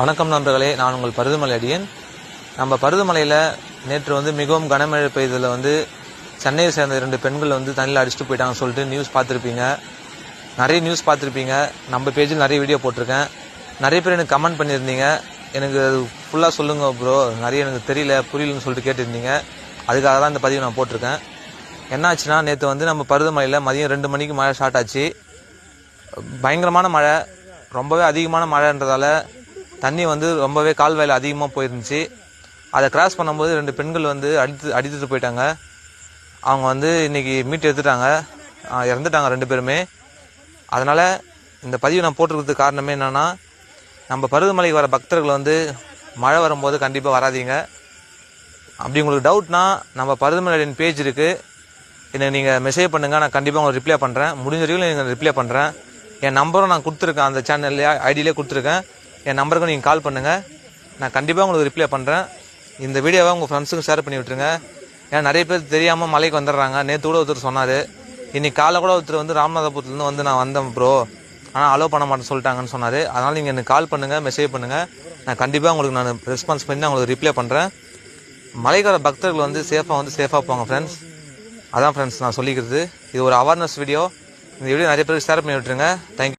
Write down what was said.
வணக்கம் நண்பர்களே, நான் உங்கள் பருதுமலை அடியன். நம்ம பருதுமலையில் நேற்று மிகவும் கனமழை பெய்ததில் சென்னையை சேர்ந்த 2 பெண்கள் தண்ணியில் அடிச்சுட்டு போயிட்டாங்கன்னு சொல்லிட்டு நியூஸ் பார்த்துருப்பீங்க. நிறைய நியூஸ் பார்த்துருப்பீங்க. நம்ம பேஜில் நிறைய வீடியோ போட்டிருக்கேன். நிறைய பேர் எனக்கு கமெண்ட் பண்ணியிருந்தீங்க, எனக்கு அது ஃபுல்லாக சொல்லுங்க ப்ரோ, நிறைய எனக்கு தெரியல புரியலன்னு சொல்லிட்டு கேட்டிருந்தீங்க. அதுக்காக தான் இந்த பதிவு நான் போட்டிருக்கேன். என்ன ஆச்சுன்னா, நேற்று நம்ம பருதுமலையில் மதியம் 2 மணிக்கு மழை ஸ்டார்ட் ஆச்சு. பயங்கரமான மழை, ரொம்பவே அதிகமான மழைன்றதால தண்ணி ரொம்பவே கால்வாயில் அதிகமாக போயிருந்துச்சு. அதை கிராஸ் பண்ணும்போது 2 பெண்கள் அடித்துட்டு போயிட்டாங்க. அவங்க இன்னைக்கு மீட் எடுத்துட்டாங்க, இறந்துட்டாங்க 2 பேருமே. அதனால் இந்த பதிவு நான் போட்டிருக்கிறதுக்கு காரணமே என்னென்னா, நம்ம பருவமலைக்கு வர பக்தர்கள் மழை வரும்போது கண்டிப்பாக வராதிங்க. அப்படி உங்களுக்கு டவுட்னா நம்ம பருவமலையின் பேஜ் இருக்குது, எனக்கு நீங்கள் மெசேஜ் பண்ணுங்கள், நான் கண்டிப்பாக உங்களுக்கு ரிப்ளை பண்ணுறேன். முடிஞ்ச வரைக்கும் நீங்கள் ரிப்ளை பண்ணுறேன். என் நம்பரும் நான் கொடுத்துருக்கேன், அந்த சேனல்லையே ஐடியிலே கொடுத்துருக்கேன். என் நம்பருக்கு நீங்கள் கால் பண்ணுங்கள், நான் கண்டிப்பாக உங்களுக்கு ரிப்ளை பண்ணுறேன். இந்த வீடியோவை உங்கள் ஃப்ரெண்ட்ஸுக்கு ஷேர் பண்ணி விட்டுருங்க. ஏன்னா நிறைய பேர் தெரியாமல் மலைக்கு வந்துடுறாங்க. நேற்று கூட ஒருத்தர் சொன்னார், இன்னைக்கு காலை கூட ஒருத்தர் ராமநாதபுரத்துலேருந்து நான் வந்தேன் ப்ரோ, ஆனால் அலோவ் பண்ண மாட்டேன்னு சொல்லிட்டாங்கன்னு சொன்னார். அதனால் நீங்கள் எனக்கு கால் பண்ணுங்கள், மெசேஜ் பண்ணுங்கள், நான் கண்டிப்பாக உங்களுக்கு நான் ரெஸ்பான்ஸ் பண்ணி உங்களுக்கு ரிப்ளை பண்ணுறேன். மலைக்கு வர பக்தர்கள் சேஃபாக போங்க ஃப்ரெண்ட்ஸ். அதான் ஃப்ரெண்ட்ஸ் நான் சொல்லிக்கிறது. இது ஒரு அவேர்னஸ் வீடியோ. இந்த வீடியோ நிறைய பேருக்கு ஷேர் பண்ணி விட்டுருங்க. தேங்க்யூ.